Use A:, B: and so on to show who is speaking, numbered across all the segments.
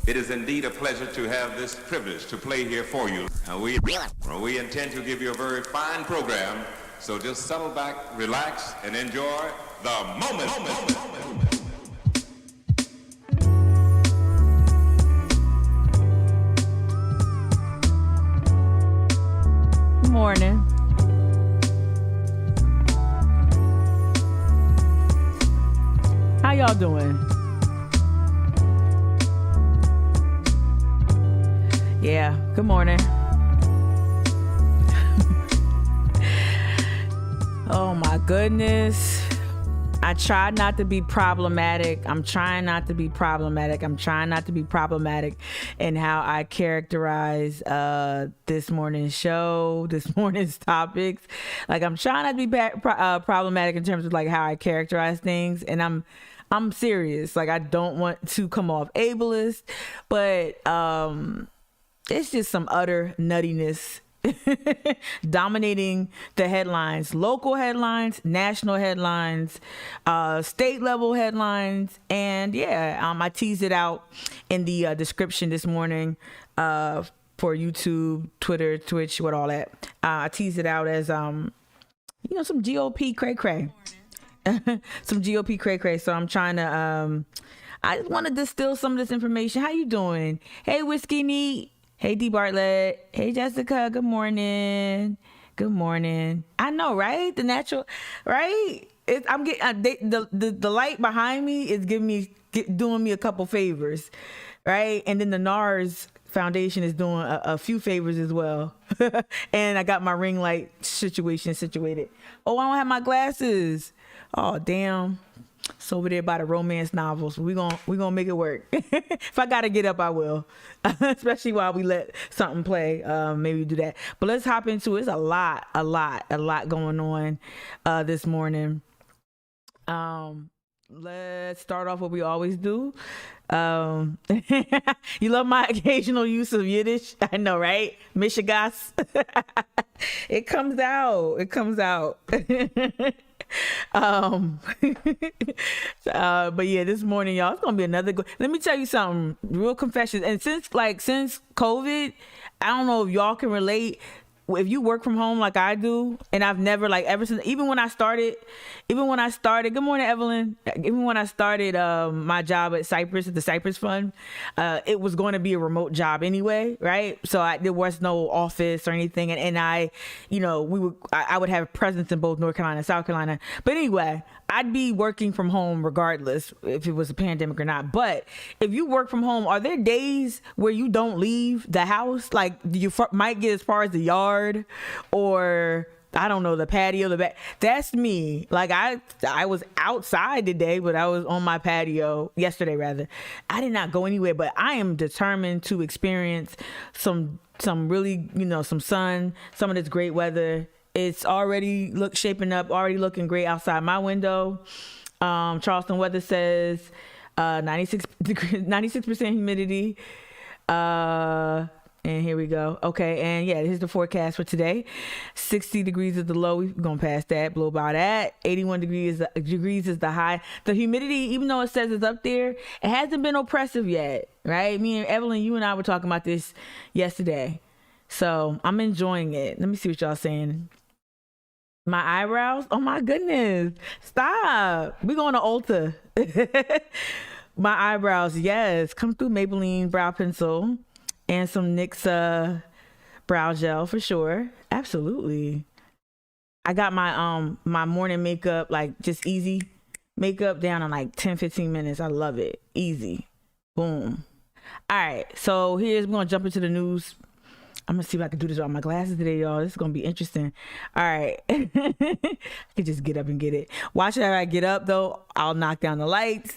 A: It is indeed a pleasure to have this privilege to play here for you. We intend to give you a very fine program, so just settle back, relax, and enjoy the moment.
B: Morning. How y'all doing? Yeah, good morning. Oh my goodness. I try not to be problematic. I'm trying not to be problematic in how I characterize this morning's show, this morning's topics. Like, I'm trying not to be problematic in terms of like how I characterize things, and I'm serious. Like, I don't want to come off ableist, but it's just some utter nuttiness dominating the headlines, local headlines, national headlines, state level headlines. And yeah, I teased it out in the description this morning for YouTube, Twitter, Twitch, what all that. I teased it out as some GOP cray-cray. Some GOP cray-cray. So I'm trying to I just want to distill some of this information. How you doing? Hey, Whiskey Neat. Hey, D. Bartlett. Hey, Jessica. Good morning. Good morning. I know, right? The natural, right? I'm getting the light behind me is doing me a couple favors, right? And then the NARS Foundation is doing a few favors as well. And I got my ring light situation situated. Oh, I don't have my glasses. Oh, damn. It's over there by the romance novels. We're gonna make it work. If I gotta get up, I will. Especially while we let something play. Maybe do that. But let's hop into it. It's a lot going on this morning. Let's start off what we always do. You love my occasional use of Yiddish. I know, right? Mishigas. It comes out. But yeah, this morning, y'all, it's gonna be another good. Let me tell you something, real confessions. And since COVID, I don't know if y'all can relate. If you work from home like I do, and I've never, like, ever since, even when I started, good morning, Evelyn. Even when I started my job at the Cypress Fund, it was going to be a remote job anyway, right? So there was no office or anything, and I would have presence in both North Carolina and South Carolina. But anyway, I'd be working from home regardless if it was a pandemic or not. But if you work from home, are there days where you don't leave the house? Like, you might get as far as the yard, or I don't know, the patio, the back. That's me. Like, I was outside today, but I was on my patio yesterday, rather. I did not go anywhere, but I am determined to experience some really, some sun, some of this great weather. It's already shaping up, already looking great outside my window. Charleston weather says 96% humidity. And here we go. Okay, and yeah, here's the forecast for today. 60 degrees is the low. We're going past that, blow by that. 81 degrees is the high. The humidity, even though it says it's up there, it hasn't been oppressive yet, right? Me and Evelyn, you and I were talking about this yesterday. So I'm enjoying it. Let me see what y'all saying. My eyebrows? Oh my goodness. Stop. We're going to Ulta. My eyebrows, yes. Come through Maybelline brow pencil and some NYX brow gel for sure. Absolutely. I got my my morning makeup, like just easy makeup, down in like 10-15 minutes. I love it. Easy. Boom. All right. So we're going to jump into the news. I'm going to see if I can do this without my glasses today, y'all. This is going to be interesting. All right. I can just get up and get it. Watch it. As I get up, though, I'll knock down the lights.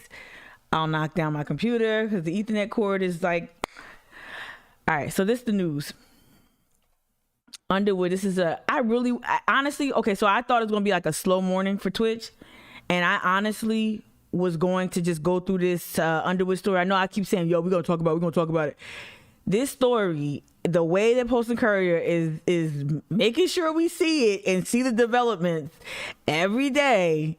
B: I'll knock down my computer because the Ethernet cord is like... All right. So this is the news. Underwood, this is honestly, okay, so I thought it was going to be like a slow morning for Twitch. And I honestly was going to just go through this Underwood story. I know I keep saying, we're going to talk about it. This story, the way that Post and Courier is making sure we see it and see the developments every day,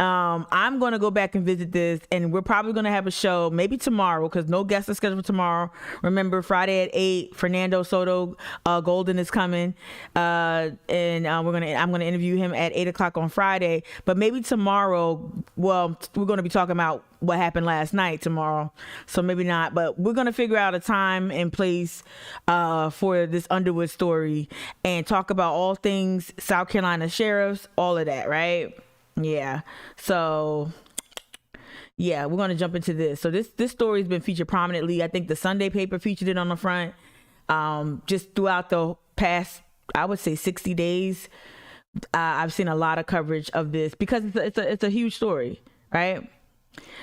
B: I'm going to go back and visit this, and we're probably going to have a show maybe tomorrow because no guests are scheduled for tomorrow. Remember, Friday at 8, Fernando Soto Golden is coming, and I'm going to interview him at 8 o'clock on Friday. But maybe tomorrow, well, we're going to be talking about what happened last night tomorrow, so maybe not. But we're going to figure out a time and place for this Underwood story and talk about all things South Carolina sheriffs, all of that, right? Yeah. So yeah, we're going to jump into this. So this story has been featured prominently. I think the Sunday paper featured it on the front. Just throughout the past, I would say 60 days, I've seen a lot of coverage of this because it's a huge story, right?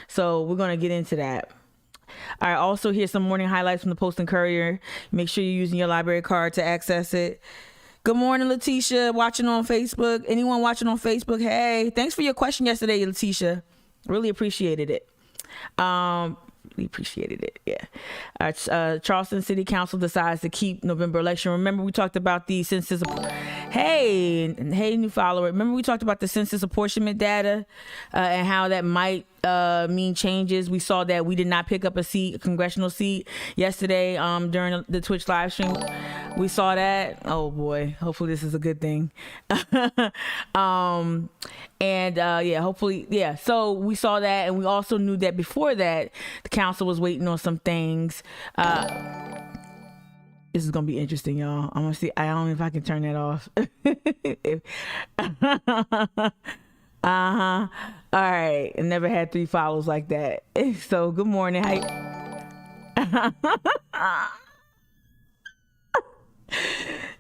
B: So we're going to get into that. All right. Also, here's some morning highlights from the Post and Courier. Make sure you're using your library card to access it. Good morning, Letitia, watching on Facebook. Anyone watching on Facebook, hey, thanks for your question yesterday, Letitia. Really appreciated it. Really appreciated it, yeah. Charleston City Council decides to keep November election. Remember, we talked about the census. Hey, new follower. Remember, we talked about the census apportionment data and how that might mean changes. We saw that we did not pick up a congressional seat yesterday during the Twitch live stream. We saw that. Oh boy, hopefully this is a good thing. Hopefully, yeah. So we saw that, and we also knew that before that the council was waiting on some things. This is gonna be interesting, y'all. I'm gonna see. I don't know if I can turn that off. All right. I never had 3 follows like that. So good morning.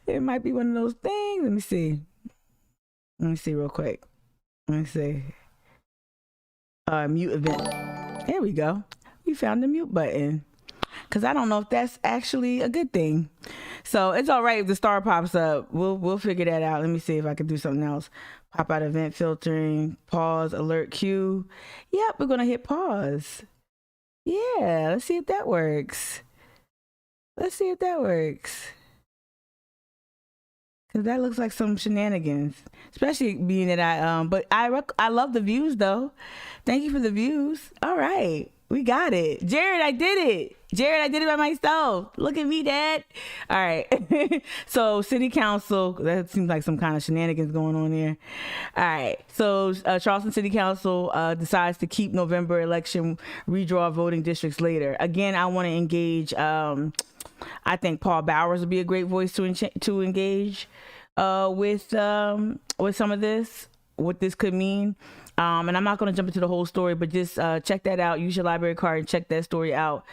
B: It might be one of those things. Let me see real quick. Let me see. Mute event. There we go. We found the mute button. Because I don't know if that's actually a good thing. So it's all right if the star pops up. We'll figure that out. Let me see if I can do something else. Pop out event filtering. Pause. Alert queue. Yep, we're going to hit pause. Yeah, let's see if that works. Because that looks like some shenanigans. Especially being that but I love the views though. Thank you for the views. All right. We got it. Jared, I did it. I did it by myself. Look at me, Dad. All right. So city council, that seems like some kind of shenanigans going on there. All right. So Charleston City Council decides to keep November election redraw voting districts later. Again, I want to engage. I think Paul Bowers would be a great voice to engage with some of this, what this could mean. And I'm not going to jump into the whole story, but just check that out. Use your library card and check that story out.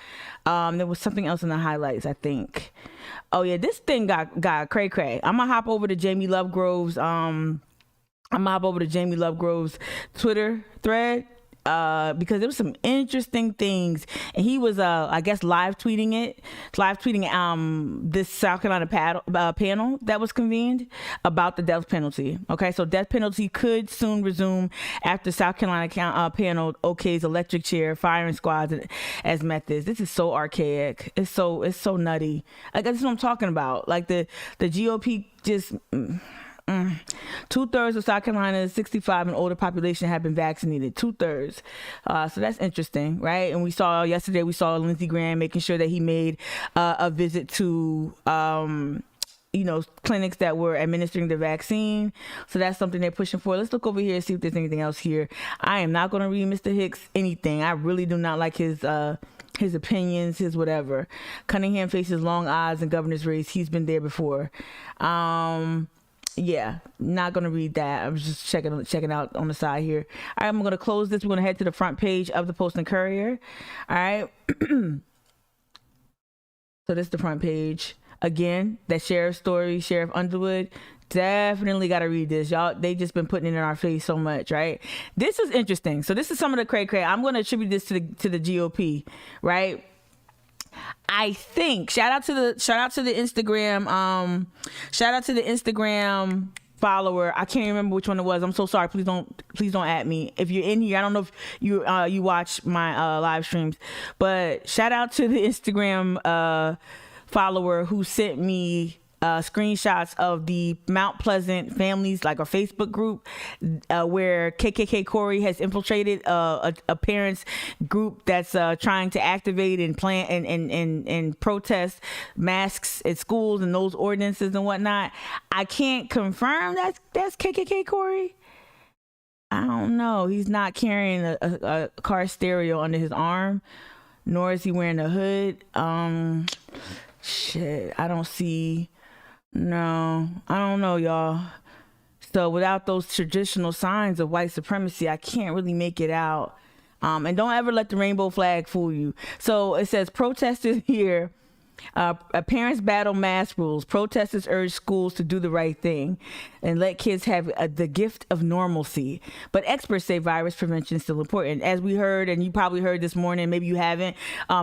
B: There was something else in the highlights, I think. Oh yeah, this thing got cray-cray. I'm gonna hop over to Jamie Lovegrove's Twitter thread. Because there was some interesting things, and he was I guess live tweeting this South Carolina panel that was convened about the death penalty. Okay, so death penalty could soon resume after South Carolina panel okays electric chair firing squads as methods. This is so archaic. It's so nutty. Like, that's what I'm talking about. Like the GOP just. 2/3 of South Carolina's 65 and older population have been vaccinated. 2/3. So that's interesting, right? And yesterday we saw Lindsey Graham making sure that he made a visit to clinics that were administering the vaccine. So that's something they're pushing for. Let's look over here and see if there's anything else here. I am not going to read Mr. Hicks anything. I really do not like his opinions, his whatever. Cunningham faces long odds in governor's race. He's been there before. Yeah, not going to read that. I was just checking out on the side here. All right, I'm going to close this. We're going to head to the front page of the Post and Courier. All right. So this is the front page. Again, that sheriff story, Sheriff Underwood. Definitely got to read this. Y'all, they just been putting it in our face so much, right? This is interesting. So this is some of the cray-cray. I'm going to attribute this to the GOP, right? I think shout out to the Instagram follower. I can't remember which one it was. I'm so sorry. Please don't at me. If you're in here, I don't know if you watch my live streams, but shout out to the Instagram follower who sent me screenshots of the Mount Pleasant families, like a Facebook group, where KKK Corey has infiltrated a parents group that's trying to activate and plan and protest masks at schools and those ordinances and whatnot. I can't confirm that's KKK Corey. I don't know. He's not carrying a car stereo under his arm, nor is he wearing a hood. Shit, I don't see. No, I don't know, y'all. So without those traditional signs of white supremacy, I can't really make it out. And don't ever let the rainbow flag fool you. So it says protesters here. Parents battle mask rules. Protesters urge schools to do the right thing and let kids have the gift of normalcy. But experts say virus prevention is still important. As we heard, and you probably heard this morning, maybe you haven't,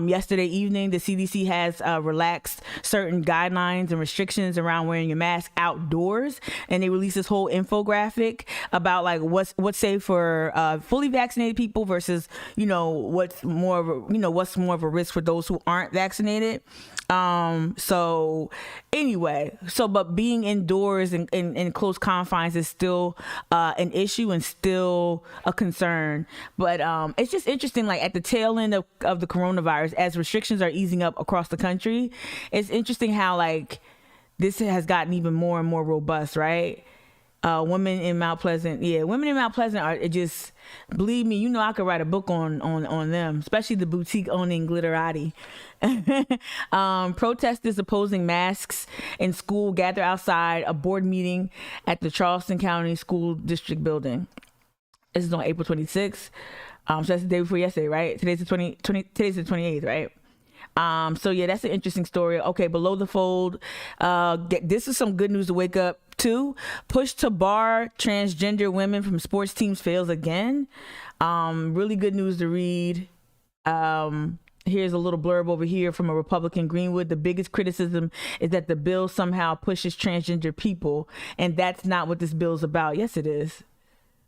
B: yesterday evening, the CDC has relaxed certain guidelines and restrictions around wearing your mask outdoors. And they released this whole infographic about like what's safe for fully vaccinated people versus, what's more of a risk for those who aren't vaccinated. So anyway, but being indoors and in close confines is still an issue and still a concern. But it's just interesting, like at the tail end of the coronavirus, as restrictions are easing up across the country, it's interesting how like this has gotten even more and more robust, right? Women in Mount Pleasant are just, believe me, I could write a book on them, especially the boutique owning glitterati. Protesters opposing masks in school gather outside a board meeting at the Charleston County School District building. This is on April 26th. So that's the day before yesterday, right? Today's the 28th, right? So yeah, that's an interesting story. Okay, below the fold, this is some good news to wake up to. Push to bar transgender women from sports teams fails again. Really good news to read. Here's a little blurb over here from a Republican Greenwood. The biggest criticism is that the bill somehow pushes transgender people, and that's not what this bill is about. Yes, it is.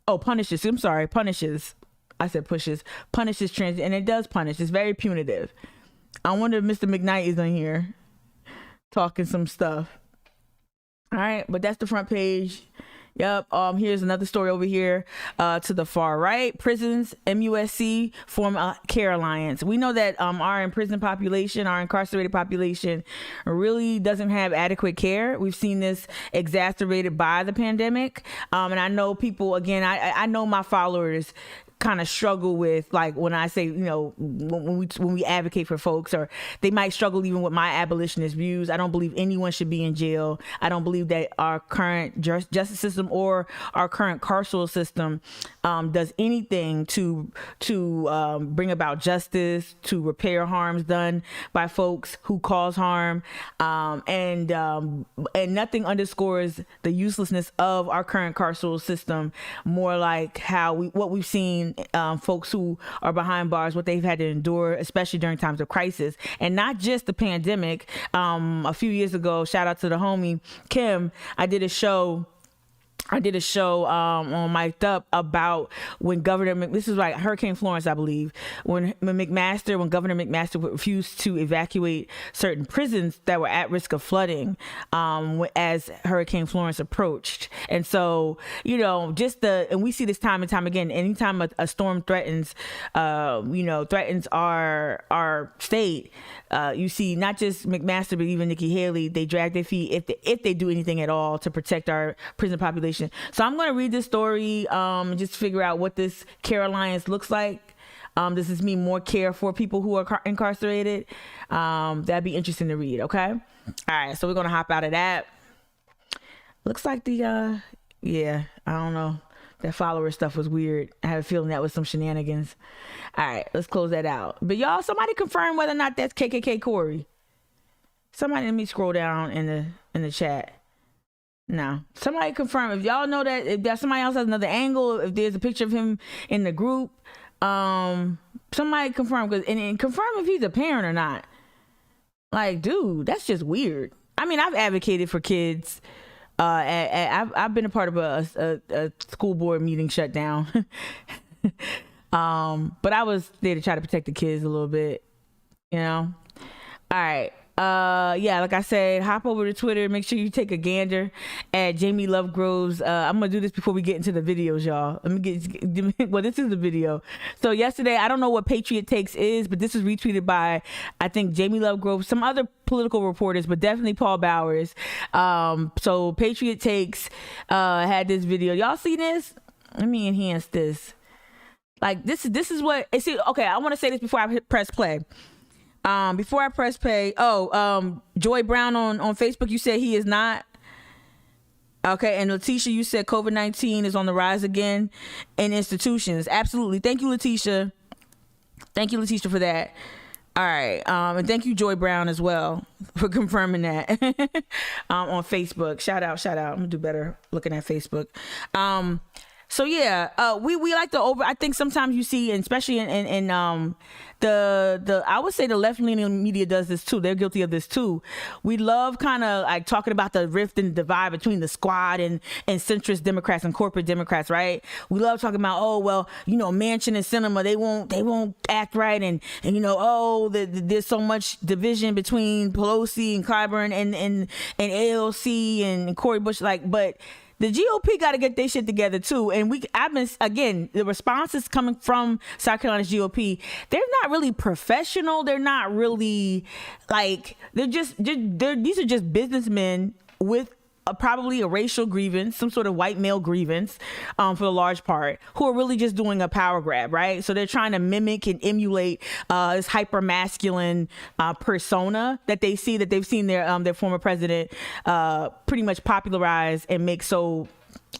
B: Oh, punishes. I'm sorry, punishes. I said pushes. Punishes trans, and it does punish. It's very punitive. I wonder if Mr. McKnight is on here talking some stuff. All right, but that's the front page. Yep. Here's another story over here to the far right. Prisons, MUSC form a care alliance. We know that our imprisoned population, our incarcerated population, really doesn't have adequate care. We've seen this exacerbated by the pandemic. And I know people, again, I know my followers kind of struggle with, like, when I say, when we advocate for folks, or they might struggle even with my abolitionist views. I don't believe anyone should be in jail. I don't believe that our current justice system or our current carceral system does anything to bring about justice, to repair harms done by folks who cause harm, and nothing underscores the uselessness of our current carceral system more like what we've seen folks who are behind bars, what they've had to endure, especially during times of crisis. And not just the pandemic. A few years ago, shout out to the homie Kim, I did a show on Mic'd Up about when this is like Hurricane Florence, I believe, when Governor McMaster refused to evacuate certain prisons that were at risk of flooding as Hurricane Florence approached. And so, and we see this time and time again, anytime a storm threatens our state, you see not just McMaster, but even Nikki Haley, they drag their feet if they do anything at all to protect our prison population. So I'm going to read this story and just figure out what this care alliance looks like. Does this mean more care for people who are incarcerated? That'd be interesting to read. Okay. All right. So we're going to hop out of that. Looks like I don't know. That follower stuff was weird. I have a feeling that was some shenanigans. All right. Let's close that out. But y'all, somebody confirm whether or not that's KKK Corey. Somebody, let me scroll down in the chat. No, somebody confirm if y'all know that, if somebody else has another angle, if there's a picture of him in the group, somebody confirm, and confirm if he's a parent or not. Like, dude, that's just weird. I mean, I've advocated for kids. I've been a part of a school board meeting shutdown. But I was there to try to protect the kids a little bit, All right. Yeah, like I said, hop over to Twitter. Make sure you take a gander at Jamie Lovegrove's. I'm gonna do this before we get into the videos, y'all. Let me get. Well, this is the video. So yesterday, I don't know what Patriot Takes is, but this was retweeted by, I think, Jamie Lovegrove, some other political reporters, but definitely Paul Bowers. So Patriot Takes had this video. Y'all see this? Let me enhance this. Like this is what. See, okay, I want to say this before I press play. Before I press play, Joy Brown on Facebook, you said he is not. Okay, and Letitia, you said COVID-19 is on the rise again in institutions. Absolutely. Thank you, Letitia. Thank you, Letitia, for that. All right. And thank you, Joy Brown, as well, for confirming that on Facebook. Shout out. I'm going to do better looking at Facebook. So yeah, we like to I think sometimes you see, and especially in the I would say the left leaning media does this too. They're guilty of this too. We love kind of like talking about the rift and divide between the squad and centrist Democrats and corporate Democrats, right? We love talking about, oh well, Manchin and Sinema, they won't act right, and there's so much division between Pelosi and Clyburn and AOC and Cory Bush, but the GOP got to get their shit together too. And the responses coming from South Carolina's GOP, they're not really professional. They're not really these are just businessmen with probably a racial grievance, some sort of white male grievance, for the large part, who are really just doing a power grab, right? So they're trying to mimic and emulate this hyper masculine persona that they've seen their former president pretty much popularize and make so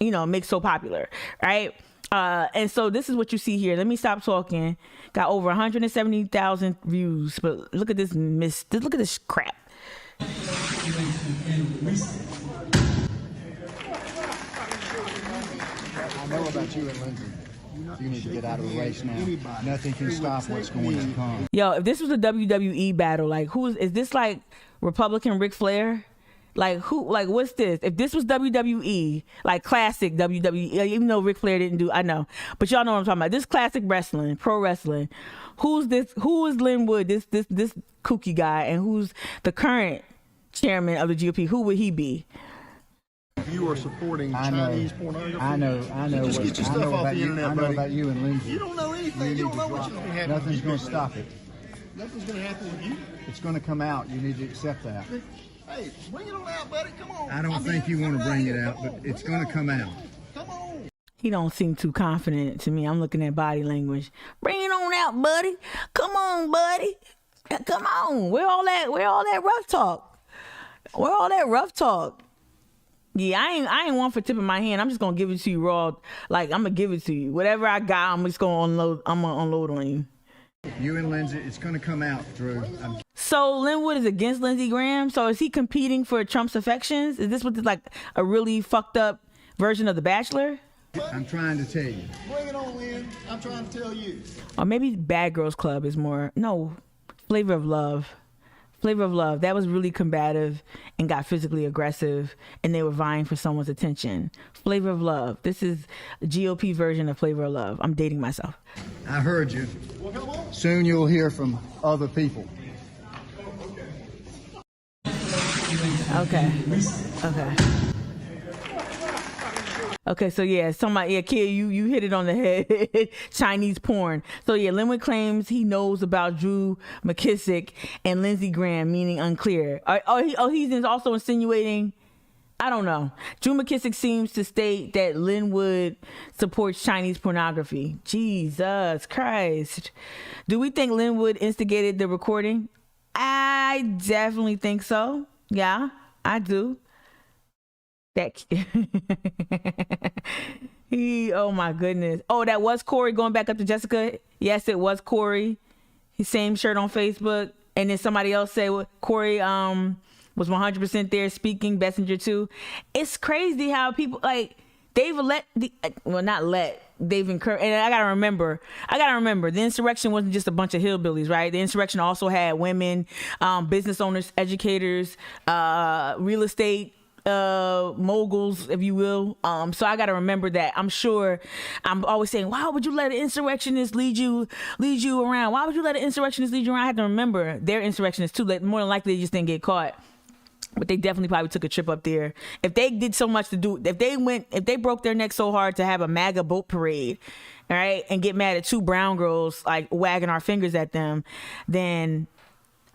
B: popular, right? And so this is what you see here. Let me stop talking. Got over 170,000 views, but look at this look at this crap.
C: I know about you and Lindsay. You need to get out of the race now. Nothing can stop what's going to come.
B: Yo, if this was a WWE battle, is this like Republican Ric Flair? What's this? If this was WWE, like classic WWE, even though Ric Flair didn't do, I know, but y'all know what I'm talking about. This classic wrestling, pro wrestling. Who's this? Who is Lin Wood? This kooky guy, and who's the current chairman of the GOP? Who would he be?
D: You are supporting Chinese pornography.
C: I know.
D: Just get your stuff off the internet, buddy.
C: I know about you and Lindsay.
D: You don't know anything. You don't know what's going to happen.
C: Nothing's going to stop it.
D: Nothing's going to happen with you.
C: It's going to come out. You need to accept that.
D: Hey, bring it on out, buddy. Come on.
C: I don't think you want to bring it out, but it's going to come out.
D: Come on.
B: He don't seem too confident to me. I'm looking at body language. Bring it on out, buddy. Come on, buddy. Come on. Where all that rough talk? Where all that rough talk? Yeah, I ain't one for tipping my hand. I'm just gonna give it to you raw. I'm gonna give it to you. Whatever I got, I'm just gonna unload. I'm gonna unload on you.
C: You and Lindsay, it's gonna come out, Drew.
B: So Linwood is against Lindsey Graham. So is he competing for Trump's affections? Is this what a really fucked up version of The Bachelor?
C: I'm trying to tell you.
D: Bring it on, Lynn. I'm trying to tell you.
B: Or maybe Bad Girls Club is more. No, Flavor of Love. Flavor of Love, that was really combative and got physically aggressive, and they were vying for someone's attention. Flavor of Love. This is a GOP version of Flavor of Love. I'm dating myself.
C: I heard you. Soon you'll hear from other people.
B: Okay, so kid, you hit it on the head. Chinese porn. So yeah, Linwood claims he knows about Drew McKissick and Lindsey Graham, meaning unclear. He's also insinuating, I don't know. Drew McKissick seems to state that Linwood supports Chinese pornography. Jesus Christ. Do we think Linwood instigated the recording? I definitely think so. Yeah, I do. Oh my goodness. Oh, that was Corey going back up to Jessica. Yes, it was Corey. His same shirt on Facebook. And then somebody else said Corey was 100% there speaking, Bessinger too. It's crazy how people they've they've encouraged. And I gotta remember the insurrection wasn't just a bunch of hillbillies, right? The insurrection also had women, business owners, educators, real estate moguls, if you will. So I got to remember that. I'm sure I'm always saying, why would you let an insurrectionist lead you around? Why would you let an insurrectionist lead you around? I have to remember they're insurrectionists too. More than likely they just didn't get caught. But they definitely probably took a trip up there. If they did so much to do, if they broke their neck so hard to have a MAGA boat parade, all right, and get mad at two brown girls like wagging our fingers at them, then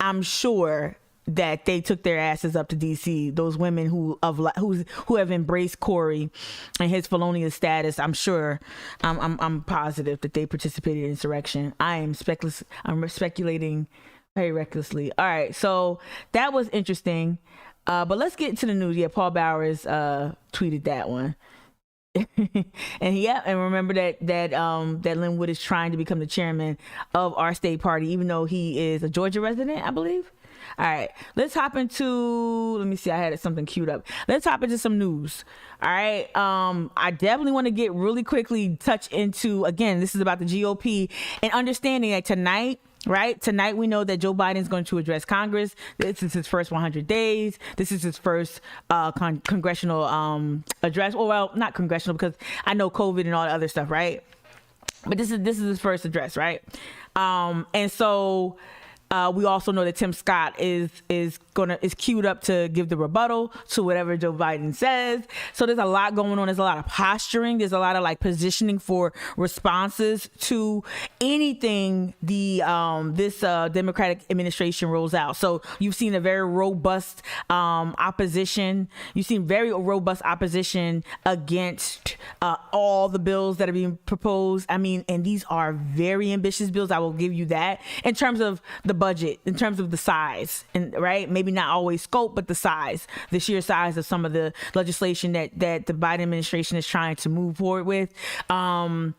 B: I'm sure that they took their asses up to DC. Those women who have embraced Corey and his felonious status, I'm sure, I'm positive that they participated in insurrection. I'm speculating very recklessly. All right, so that was interesting. But let's get to the news. Yeah, Paul Bowers tweeted that one. and remember that Linwood is trying to become the chairman of our state party, even though he is a Georgia resident, I believe. All right, let's hop into, let me see, I had something queued up. Let's hop into some news. All right, I definitely want to get really quickly touch into, again, this is about the GOP and understanding that tonight, we know that Joe Biden is going to address Congress. This is his first 100 days. This is his first congressional address. Well, not congressional because I know COVID and all the other stuff, right? But this is his first address, right? And so we also know that Tim Scott is queued up to give the rebuttal to whatever Joe Biden says. So there's a lot going on. There's a lot of posturing. There's a lot of like positioning for responses to anything this Democratic administration rolls out. So you've seen a very robust opposition. You've seen very robust opposition against all the bills that are being proposed. I mean, and these are very ambitious bills. I will give you that in terms of the budget, in terms of the size, and right, maybe not always scope, but the sheer size of some of the legislation that the Biden administration is trying to move forward with. I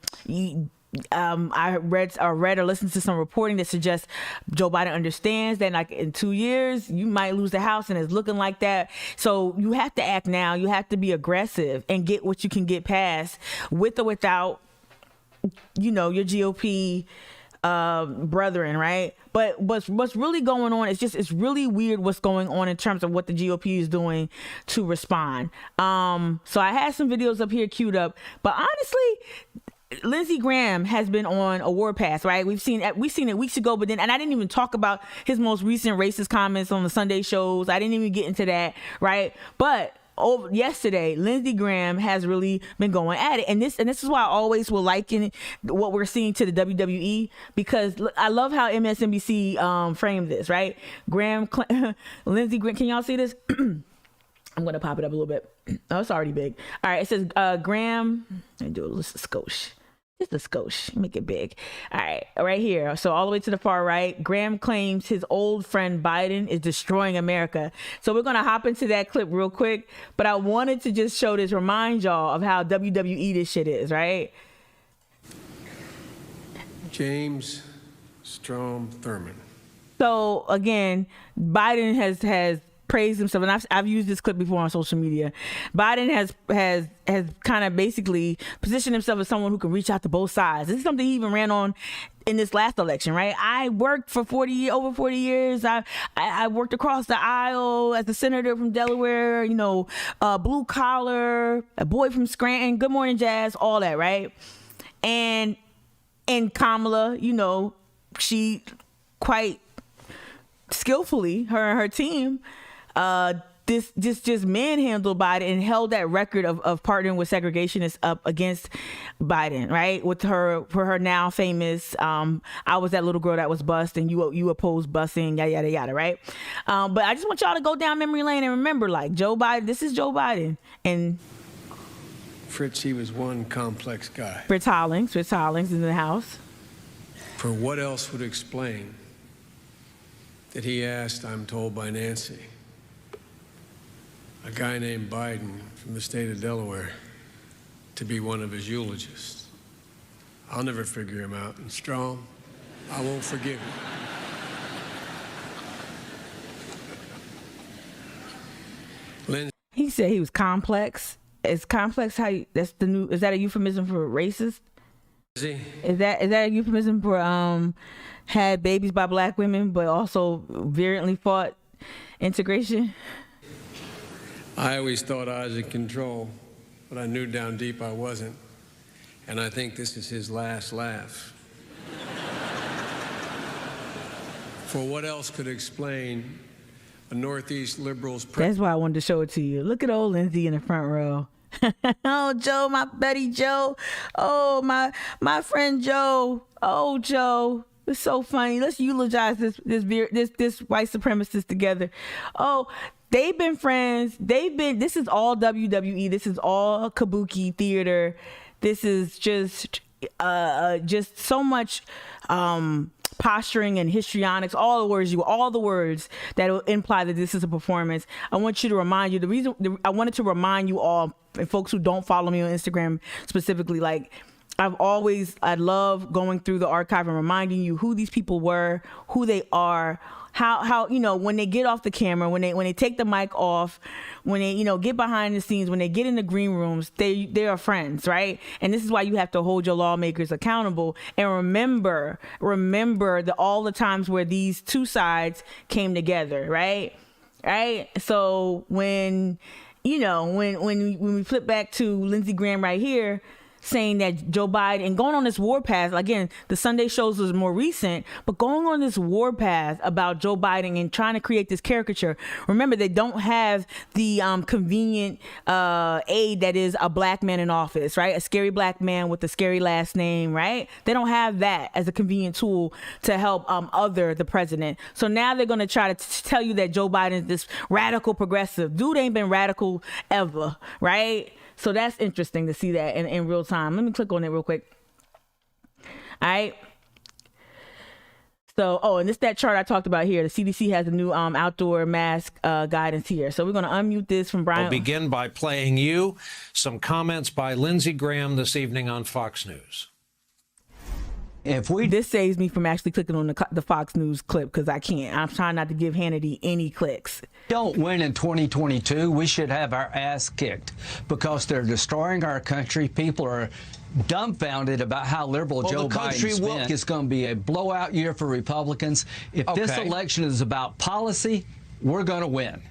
B: read or listened to some reporting that suggests Joe Biden understands that like in 2 years you might lose the House, and it's looking like that. So you have to act now. You have to be aggressive and get what you can get passed, with or without, your GOP brethren, right? But what's really going on is it's really weird what's going on in terms of what the GOP is doing to respond. So I had some videos up here queued up, but honestly, Lindsey Graham has been on a warpath, right? We've seen it weeks ago, but then, and I didn't even talk about his most recent racist comments on the Sunday shows. I didn't even get into that, right? But yesterday, Lindsey Graham has really been going at it, and this is why I always will liken what we're seeing to the WWE, because I love how MSNBC framed this, right? Lindsey Graham, can y'all see this? I'm gonna pop it up a little bit. Oh, it's already big. All right, it says Graham. Let me do a little skosh. Just a skosh, make it big. All right, right here. So all the way to the far right, Graham claims his old friend Biden is destroying America. So we're gonna hop into that clip real quick, but I wanted to just show this, remind y'all of how WWE this shit is, right?
E: James Strom Thurmond.
B: So again, Biden has praised himself, and I've used this clip before on social media. Biden has kind of basically positioned himself as someone who can reach out to both sides. This is something he even ran on in this last election, right? I worked for over 40 years. I worked across the aisle as a senator from Delaware, blue collar, a boy from Scranton, Good Morning Jazz, all that, right? And Kamala, she quite skillfully, her and her team, just manhandled Biden and held that record of partnering with segregationists up against Biden, right? With her now famous, I was that little girl that was bused and you opposed busing, yada, yada, yada, right? But I just want y'all to go down memory lane and remember, like, Joe Biden, this is Joe Biden. And
E: Fritz, he was one complex guy.
B: Fritz Hollings in the house.
E: For what else would explain that he asked, I'm told by Nancy, a guy named Biden from the state of Delaware, to be one of his eulogists? I'll never figure him out. And Strom, I won't forgive you.
B: He said he was complex. Is complex is that a euphemism for racist? Is that a euphemism for had babies by black women but also virulently fought integration?
E: I always thought I was in control, but I knew down deep I wasn't. And I think this is his last laugh. For what else could explain a Northeast liberal's...
B: That's why I wanted to show it to you. Look at old Lindsey in the front row. Oh, Joe, my buddy Joe. Oh, my friend Joe. Oh, Joe. It's so funny. Let's eulogize this white supremacist together. Oh, they've been friends. This is all WWE. This is all kabuki theater. This is just so much posturing and histrionics, all the words that imply that this is a performance. I want you to remind you, I wanted to remind you all, and folks who don't follow me on Instagram specifically, like, I love going through the archive and reminding you who these people were, who they are, how when they get off the camera, when they take the mic off, when they get behind the scenes, when they get in the green rooms, they are friends, right? And this is why you have to hold your lawmakers accountable and remember all the times where these two sides came together, right? So when we flip back to Lindsey Graham right here, saying that Joe Biden and going on this war path, again, the Sunday shows was more recent, but going on this war path about Joe Biden and trying to create this caricature. Remember, they don't have the convenient aid that is a black man in office, right? A scary black man with a scary last name, right? They don't have that as a convenient tool to help other the president. So now they're going to try to tell you that Joe Biden is this radical progressive. Dude ain't been radical ever, right? So that's interesting to see that in real time. Let me click on it real quick. All right. So, and that chart I talked about here. The CDC has a new outdoor mask guidance here. So we're going to unmute this from Brian.
F: I'll begin by playing you some comments by Lindsey Graham this evening on Fox News.
B: This saves me from actually clicking on the Fox News clip because I can't. I'm trying not to give Hannity any clicks.
G: Don't win in 2022, we should have our ass kicked because they're destroying our country. People are dumbfounded about how liberal Joe Biden's been. It's going to be a blowout year for Republicans. If this election is about policy, we're going to win.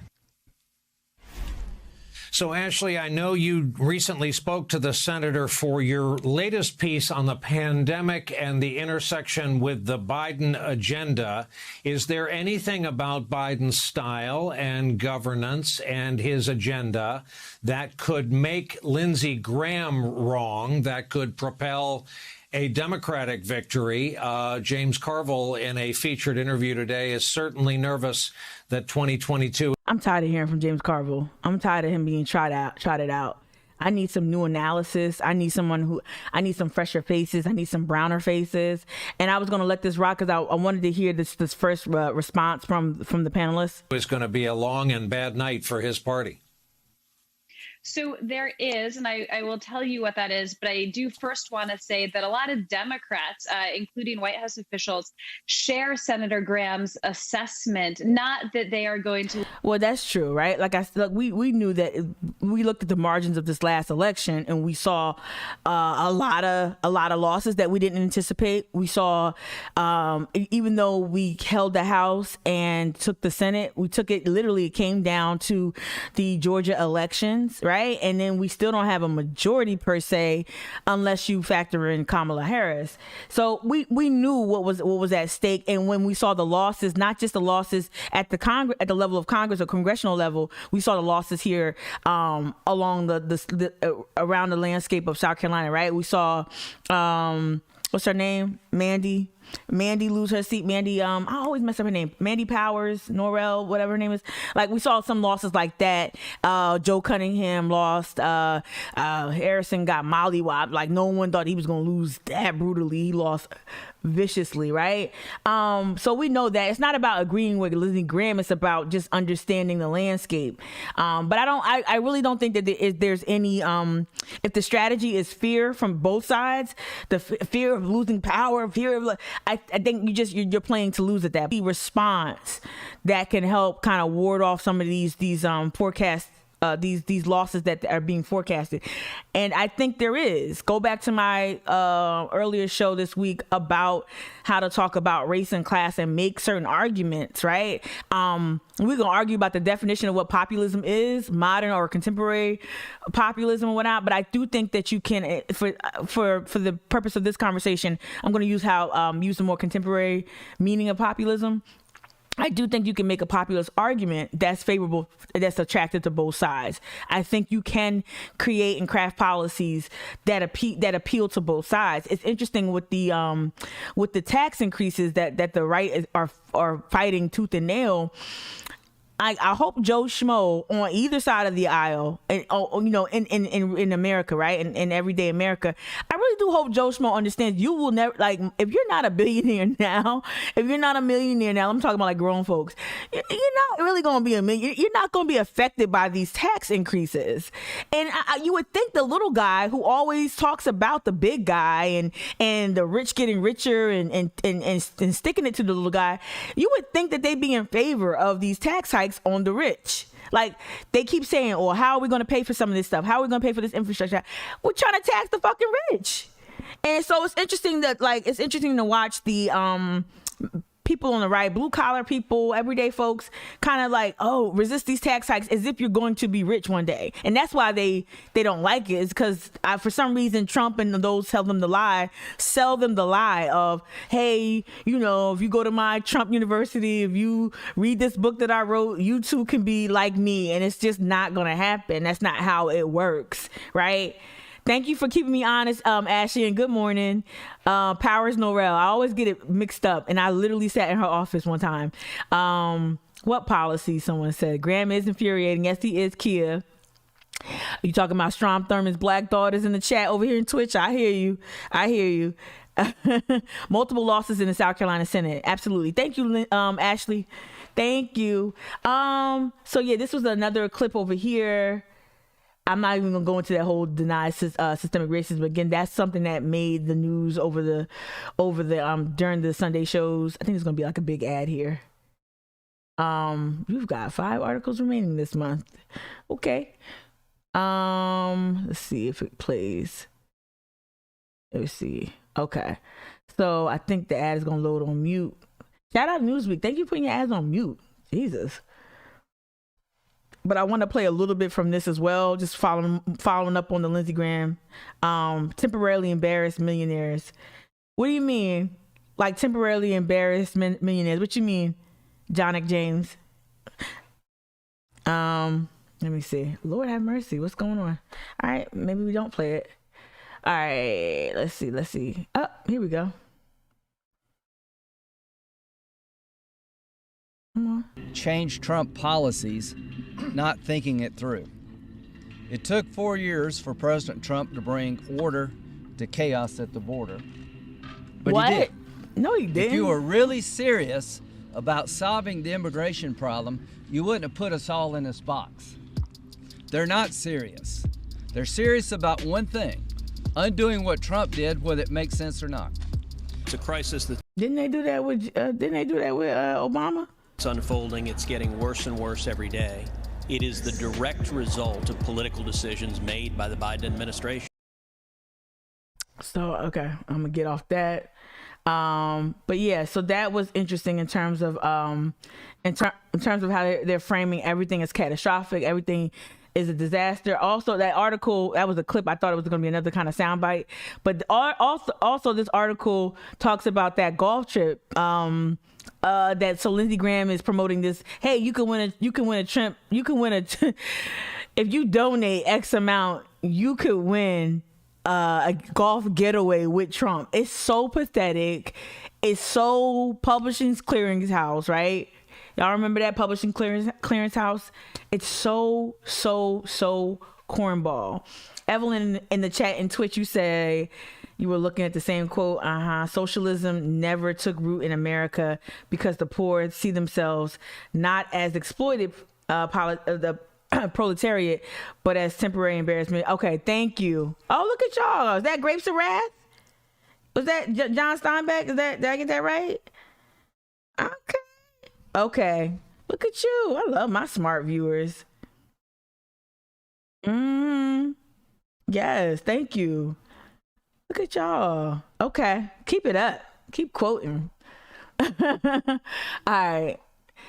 F: So, Ashley, I know you recently spoke to the senator for your latest piece on the pandemic and the intersection with the Biden agenda. Is there anything about Biden's style and governance and his agenda that could make Lindsey Graham wrong, that could propel a Democratic victory? James Carville, in a featured interview today, is certainly nervous that 2022.
B: I'm tired of hearing from James Carville. I'm tired of him being trotted out. I need some new analysis. I need some fresher faces. I need some browner faces. And I was going to let this rock because I wanted to hear this first response from the panelists.
F: It's going to be a long and bad night for his party.
H: So there is, and I will tell you what that is, but I do first want to say that a lot of Democrats, including White House officials, share Senator Graham's assessment, not that they are going to.
B: Well, that's true, right? Like we knew that. We looked at the margins of this last election, and we saw a lot of losses that we didn't anticipate. We saw, even though we held the House and took the Senate, we took it literally. It came down to the Georgia elections, right? And then we still don't have a majority per se, unless you factor in Kamala Harris. So we knew what was at stake, and when we saw the losses, not just the losses at the level of Congress or congressional level, we saw the losses here along the around the landscape of South Carolina. Right? We saw what's her name, Mandy lose her seat. Mandy, I always mess up her name. Mandy Powers, Norrell, whatever her name is. Like, we saw some losses like that. Joe Cunningham lost. Harrison got mollywopped. Like, no one thought he was going to lose that brutally. He lost viciously, right? So we know that it's not about agreeing with Lindsey Graham. It's about just understanding the landscape. But I really don't think that there's any, if the strategy is fear from both sides, the fear of losing power, fear of, I think you're playing to lose at that. The response that can help kind of ward off some of these forecasts these losses that are being forecasted. And I think there is. Go back to my earlier show this week about how to talk about race and class and make certain arguments, right? We're gonna argue about the definition of what populism is, modern or contemporary populism and whatnot. But I do think that you can, for the purpose of this conversation, I'm gonna use the more contemporary meaning of populism. I do think you can make a populist argument that's favorable, that's attractive to both sides. I think you can create and craft policies that appeal to both sides. It's interesting with the tax increases that the right are fighting tooth and nail. I hope Joe Schmo on either side of the aisle, and in America, right, in everyday America, I really do hope Joe Schmo understands you will never, like, if you're not a billionaire now, if you're not a millionaire now, I'm talking about like grown folks, you're not really going to be a millionaire. You're not going to be affected by these tax increases. And you would think the little guy who always talks about the big guy and the rich getting richer and sticking it to the little guy, you would think that they'd be in favor of these tax hikes on the rich. Like, they keep saying, "Oh, how are we going to pay for some of this stuff? How are we going to pay for this infrastructure?" We're trying to tax the fucking rich. And so it's interesting to watch the people on the right, blue collar people, everyday folks, kind of like, oh, resist these tax hikes as if you're going to be rich one day. And that's why they don't like it, is because for some reason Trump and those sell them the lie of, hey, if you go to my Trump University, if you read this book that I wrote, you too can be like me. And it's just not going to happen. That's not how it works, right? Thank you for keeping me honest, Ashley, and good morning. Powers Norrell. I always get it mixed up, and I literally sat in her office one time. What policy? Someone said. Graham is infuriating. Yes, he is, Kia. You talking about Strom Thurmond's black daughters in the chat over here in Twitch? I hear you. Multiple losses in the South Carolina Senate. Absolutely. Thank you, Ashley. Thank you. So yeah, this was another clip over here. I'm not even gonna go into that whole deny systemic racism. Again, that's something that made the news over the during the Sunday shows. I think it's gonna be like a big ad here. You've got 5 articles remaining this month. Okay. Let's see if it plays. Let me see. Okay. So I think the ad is gonna load on mute. Shout out Newsweek. Thank you for putting your ads on mute. Jesus. But I want to play a little bit from this as well, just following up on the Lindsey Graham, temporarily embarrassed millionaires. What do you mean? Like temporarily embarrassed millionaires? What you mean, Jonick James? Let me see. Lord have mercy. What's going on? All right. Maybe we don't play it. All right. Let's see. Oh, here we go. Come on.
I: Change Trump policies, not thinking it through. It took 4 years for President Trump to bring order to chaos at the border. But
B: what?
I: He did.
B: No, he didn't.
I: If you were really serious about solving the immigration problem, you wouldn't have put us all in this box. They're not serious. They're serious about one thing, undoing what Trump did, whether it makes sense or not.
J: It's a crisis that
B: Didn't they do that with Obama?
J: it's unfolding. It's getting worse and worse every day. It is the direct result of political decisions made by the Biden administration.
B: So, okay, I'm gonna get off that. But yeah, so that was interesting in terms of how they're framing everything as catastrophic. Everything is a disaster. Also, that article, that was a clip. I thought it was going to be another kind of soundbite. But also this article talks about that golf trip. So Lindsey Graham is promoting this. Hey, you can win a trip. If you donate X amount, you could win a golf getaway with Trump. It's so pathetic. It's so Publishing's Clearinghouse, right? Y'all remember that Publishing Clearinghouse? It's so cornball. Evelyn in the chat in Twitch, you say you were looking at the same quote. Socialism never took root in America because the poor see themselves not as exploited the proletariat, but as temporary embarrassment. Okay, thank you. Oh, look at y'all. Is that Grapes of Wrath? Was that John Steinbeck? Did I get that right? Okay. Look at you. I love my smart viewers. Yes, thank you. Look at y'all. Okay, keep it up. Keep quoting. All right.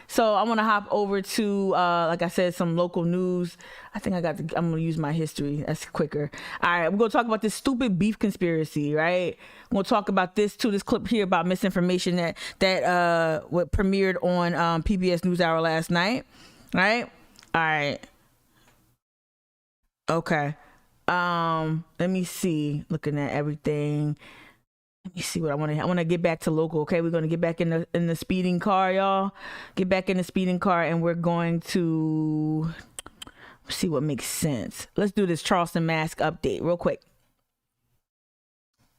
B: So I want to hop over to, like I said, some local news. I'm going to use my history. That's quicker. All right. We're going to talk about this stupid beef conspiracy, right? We're going to talk about this too. This clip here about misinformation that premiered on PBS NewsHour last night, right? All right. Okay. Let me see. Looking at everything. Let me see what I want to get back to local. Okay, we're going to get back in the speeding car, y'all. Get back in the speeding car, and we're going to see what makes sense. Let's do this Charleston mask update real quick.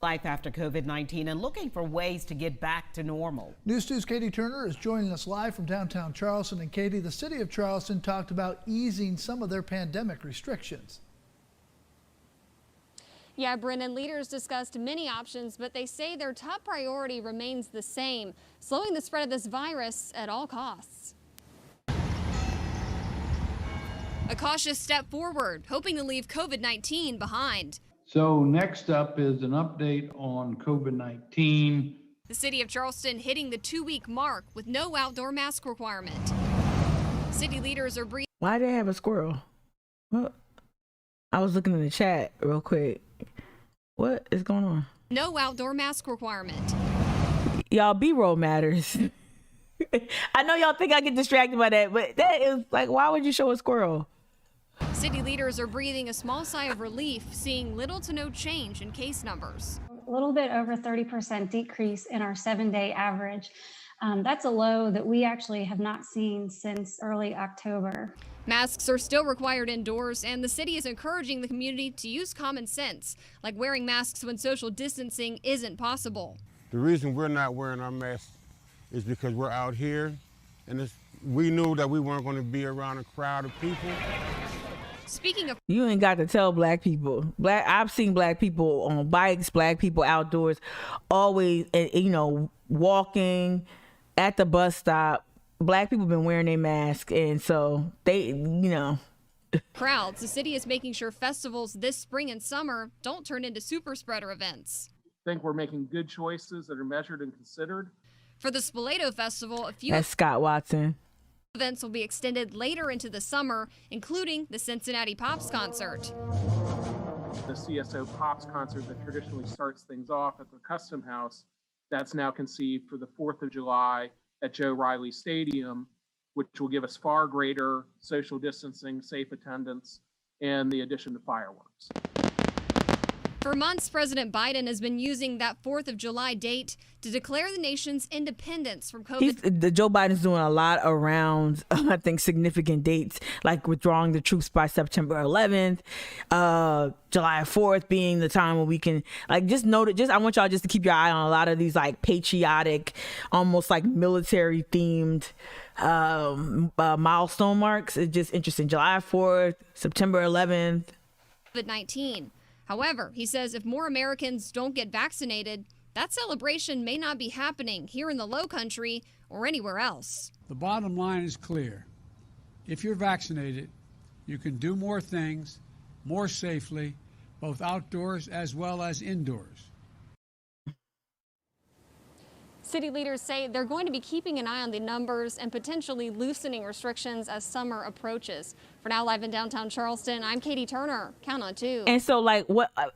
K: Life after COVID-19 and looking for ways to get back to normal.
L: News 2's Katie Turner is joining us live from downtown Charleston. And Katie, the city of Charleston talked about easing some of their pandemic restrictions.
M: Yeah, Brennan, leaders discussed many options, but they say their top priority remains the same, slowing the spread of this virus at all costs. A cautious step forward, hoping to leave COVID-19 behind.
N: So next up is an update on COVID-19.
M: The city of Charleston hitting the 2-week mark with no outdoor mask requirement. City leaders are breathing.
B: Why do they have a squirrel? What? I was looking in the chat real quick. What is going on?
M: No outdoor mask requirement.
B: Y'all, B-roll matters. I know y'all think I get distracted by that, but that is like, why would you show a squirrel?
M: City leaders are breathing a small sigh of relief, seeing little to no change in case numbers.
O: A little bit over 30% decrease in our 7-day average. That's a low that we actually have not seen since early October.
M: Masks are still required indoors, and the city is encouraging the community to use common sense, like wearing masks when social distancing isn't possible.
P: The reason we're not wearing our masks is because we're out here, and we knew that we weren't going to be around a crowd of people.
M: Speaking of,
B: you ain't got to tell black people. I've seen black people on bikes, black people outdoors, always, walking at the bus stop. Black people been wearing their mask, and so they,
M: crowds. The city is making sure festivals this spring and summer don't turn into super spreader events.
Q: I think we're making good choices that are measured and considered.
M: For the Spoleto Festival, a few
B: That's Scott Watson.
M: Events will be extended later into the summer, including the Cincinnati Pops concert.
Q: The CSO Pops concert that traditionally starts things off at the Custom House, that's now conceived for the 4th of July at Joe Riley Stadium, which will give us far greater social distancing, safe attendance, and the addition of fireworks.
M: For months, President Biden has been using that 4th of July date to declare the nation's independence from COVID.
B: Joe Biden's doing a lot around, I think, significant dates, like withdrawing the troops by September 11th, July 4th being the time when we can, like, I want y'all just to keep your eye on a lot of these, like, patriotic, almost like military themed milestone marks. It's just interesting. July 4th, September 11th.
M: COVID-19. However, he says if more Americans don't get vaccinated, that celebration may not be happening here in the Low Country or anywhere else.
R: The bottom line is clear. If you're vaccinated, you can do more things more safely, both outdoors as well as indoors.
M: City leaders say they're going to be keeping an eye on the numbers and potentially loosening restrictions as summer approaches. For now, live in downtown Charleston, I'm Katie Turner. Count on 2.
B: And so, like,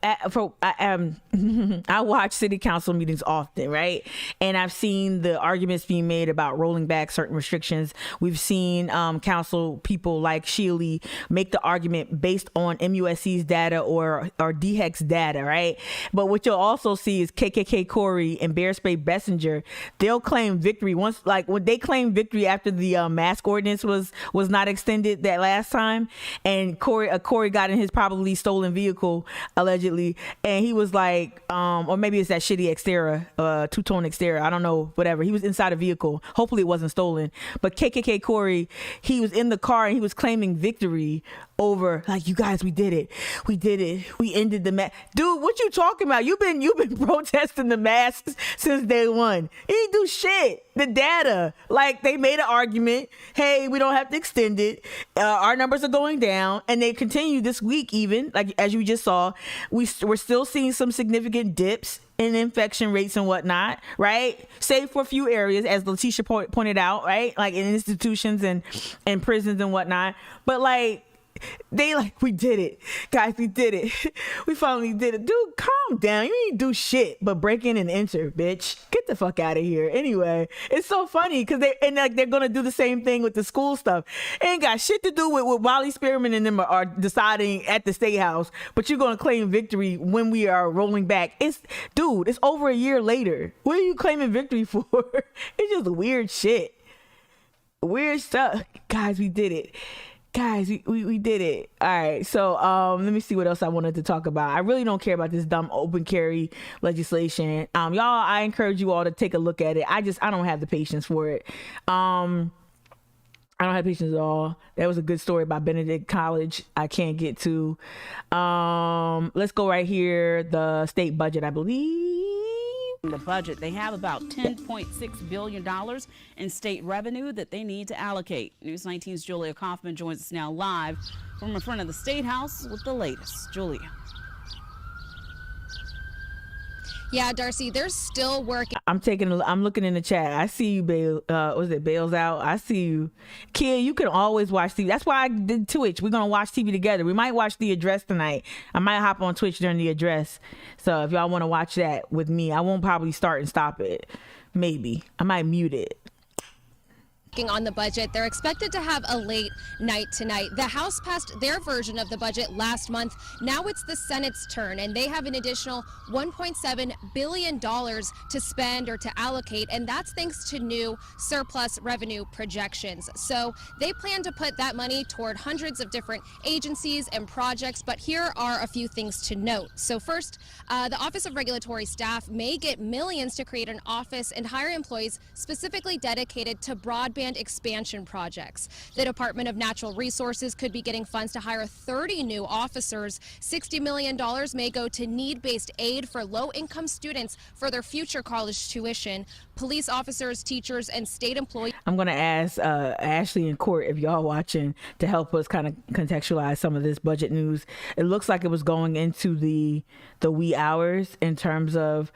B: I watch city council meetings often, right? And I've seen the arguments being made about rolling back certain restrictions. We've seen council people like Shealy make the argument based on MUSC's data or DHEC's data, right? But what you'll also see is KKK Corey and Bear Spray Bessinger. They'll claim victory once, like when they claimed victory after the mask ordinance was not extended that last time, and Corey got in his probably stolen vehicle allegedly, and he was like, or maybe it's that shitty Xterra, two-tone Xterra, I don't know, whatever. He was inside a vehicle. Hopefully it wasn't stolen. But KKK Corey, he was in the car and he was claiming victory over, like, you guys, we did it. We ended the mask. Dude, what you talking about? You've been protesting the masks since day one. You didn't do shit. The data, like, they made an argument. Hey, we don't have to extend it. Our numbers are going down, and they continue this week. Even like as you just saw, we're still seeing some significant dips in infection rates and whatnot, right? Save for a few areas, as Letitia pointed out, right? Like in institutions and prisons and whatnot. But like, we did it, guys. We did it. We finally did it. Dude, calm down. You ain't do shit but break in and enter, bitch. Get the fuck out of here. Anyway, it's so funny because they're gonna do the same thing with the school stuff. It ain't got shit to do with what Wally Spearman and them are deciding at the State House. But you're gonna claim victory when we are rolling back. It's over a year later. What are you claiming victory for? It's just weird shit. Weird stuff, guys. We did it. Guys, we did it. All right. So let me see what else I wanted to talk about. I really don't care about this dumb open carry legislation. Y'all, I encourage you all to take a look at it. I don't have the patience for it. I don't have patience at all. That was a good story about Benedict College. I can't get to. Let's go right here. The state budget, I believe.
K: The budget, they have about $10.6 billion in state revenue that they need to allocate. News 19's Julia Kaufman joins us now live from in front of the State House with the latest. Julia.
M: Yeah, Darcy, they're still working.
B: I'm looking in the chat. I see you, Bales out? I see you. Kid, you can always watch TV. That's why I did Twitch. We're going to watch TV together. We might watch The Address tonight. I might hop on Twitch during The Address. So if y'all want to watch that with me, I won't probably start and stop it. Maybe. I might mute it.
M: On the budget. They're expected to have a late night tonight. The House passed their version of the budget last month. Now it's the Senate's turn, and they have an additional $1.7 billion to spend or to allocate, and that's thanks to new surplus revenue projections. So they plan to put that money toward hundreds of different agencies and projects, but here are a few things to note. So first, the Office of Regulatory Staff may get millions to create an office and hire employees specifically dedicated to broadband expansion projects. The Department of Natural Resources could be getting funds to hire 30 new officers. $60 million may go to need-based aid for low-income students for their future college tuition. Police officers, teachers, and state employees. I'm going to ask Ashley and Court, if y'all watching, to help us kind of contextualize some of this budget news. It looks like it was going into the wee hours in terms of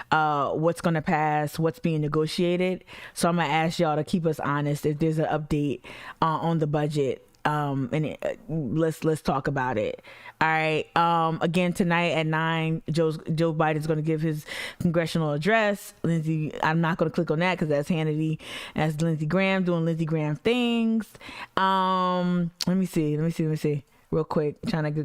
M: what's going to pass, what's being negotiated. So I'm going to ask y'all to keep us honest if there's an update on the budget. Let's talk about it. All right. Again, tonight at 9, Joe Biden's going to give his congressional address. Lindsey, I'm not going to click on that because that's Hannity. That's Lindsey Graham doing Lindsey Graham things. Let me see. Real quick, trying to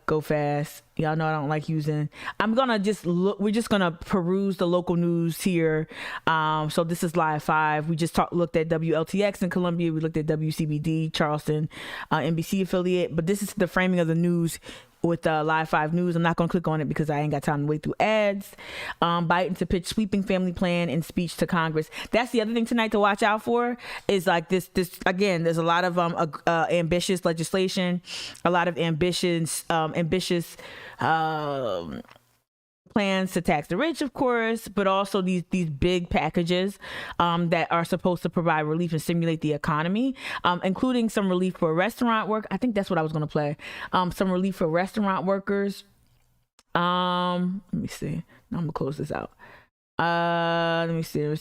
M: go fast. Y'all know I don't like using. I'm gonna just look. We're just gonna peruse the local news here. So this is Live 5. We just looked at WLTX in Columbia. We looked at WCBD Charleston, NBC affiliate. But this is the framing of the news with Live 5 News. I'm not going to click on it because I ain't got time to wait through ads. Biden to pitch sweeping family plan in speech to Congress. That's the other thing tonight to watch out for is like this again, there's a lot of ambitious legislation, a lot of ambitious plans to tax the rich, of course, but also these big packages that are supposed to provide relief and stimulate the economy, including some relief for restaurant work. I think that's what I was going to play. Some relief for restaurant workers. Let me see. Now I'm gonna close this out. Let me see.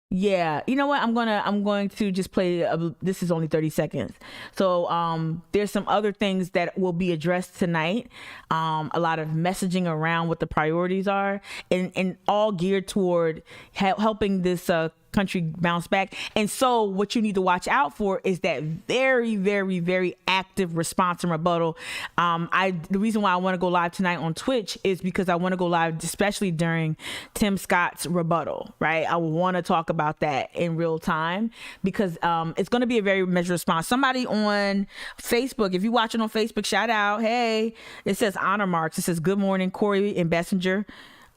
M: Yeah, you know what? I'm going to just play. This is only 30 seconds. So there's some other things that will be addressed tonight. A lot of messaging around what the priorities are, and all geared toward helping this country bounce back. And so what you need to watch out for is that very, very, very active response and rebuttal. The reason why I want to go live tonight on Twitch is because I want to go live, especially during Tim Scott's rebuttal, right? I want to talk about that in real time because it's going to be a very measured response. Somebody on Facebook, if you're watching on Facebook, shout out. Hey, it says honor marks. It says good morning, Corey and Bessinger.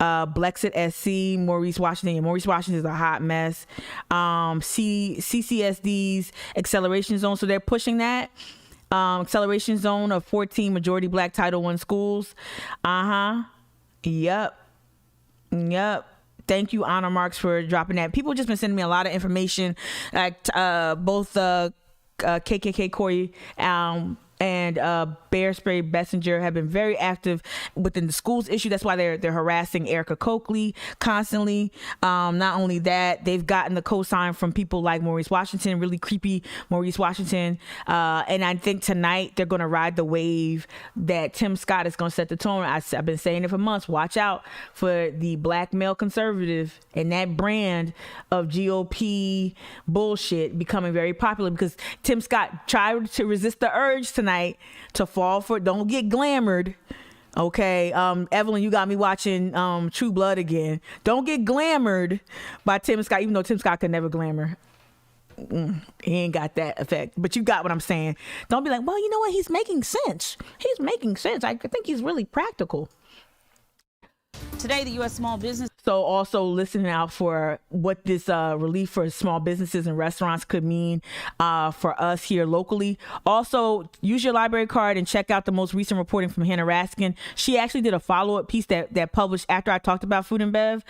M: Blexit SC, Maurice Washington. And Maurice Washington is a hot mess. CCSD's acceleration zone. So they're pushing that. Acceleration zone of 14 majority black Title I schools. Yep. Thank you, Honor Marks, for dropping that. People just been sending me a lot of information. Both
B: KKK Corey and Bear Spray Bessinger have been very active within the schools issue. That's why they're harassing Erica Coakley constantly. Not only that, they've gotten the cosign from people like Maurice Washington, really creepy Maurice Washington. And I think tonight they're going to ride the wave that Tim Scott is going to set the tone. I've been saying it for months. Watch out for the black male conservative and that brand of GOP bullshit becoming very popular, because Tim Scott tried to resist the urge tonight to fall for it. Don't get glamored. Okay, Evelyn, you got me watching True Blood again. Don't get glamored by Tim Scott, even though Tim Scott could never glamour. He ain't got that effect, but you got what I'm saying. Don't be like, well, you know what? He's making sense. He's making sense. I think he's really practical.
K: Today, the U.S. small business.
B: So also listening out for what this relief for small businesses and restaurants could mean for us here locally. Also, use your library card and check out the most recent reporting from Hannah Raskin. She actually did a follow-up piece that published after I talked about food and bev.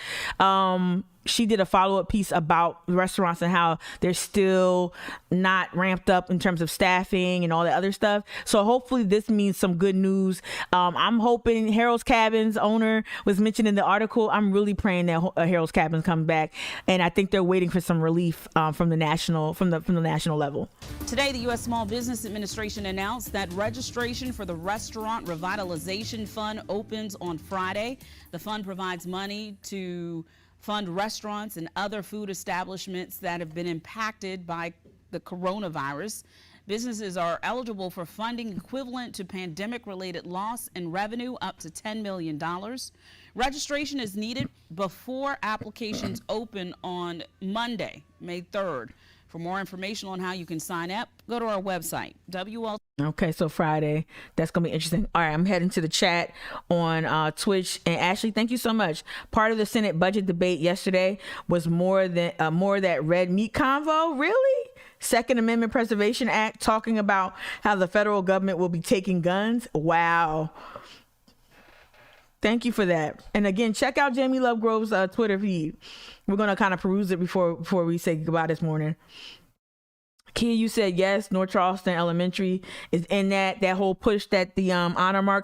B: She did a follow-up piece about restaurants and how they're still not ramped up in terms of staffing and all that other stuff. So hopefully this means some good news. I'm hoping Harold's Cabins owner was mentioned in the article. I'm really praying that Harold's Cabins comes back, and I think they're waiting for some relief from the national level.
K: Today, the U.S. Small Business Administration announced that registration for the Restaurant Revitalization Fund opens on Friday. The fund provides money to fund restaurants and other food establishments that have been impacted by the coronavirus. Businesses are eligible for funding equivalent to pandemic-related loss in revenue up to $10 million. Registration is needed before applications open on Monday, May 3rd. For more information on how you can sign up, go to our website, WL.
B: Okay, so Friday, that's going to be interesting. All right, I'm heading to the chat on Twitch. And Ashley, thank you so much. Part of the Senate budget debate yesterday was more that red meat convo. Really? Second Amendment Preservation Act, talking about how the federal government will be taking guns. Wow. Thank you for that. And again, check out Jamie Lovegrove's Twitter feed. We're going to kind of peruse it before we say goodbye this morning. Kia, you said yes, North Charleston Elementary is in that whole push that the honor mark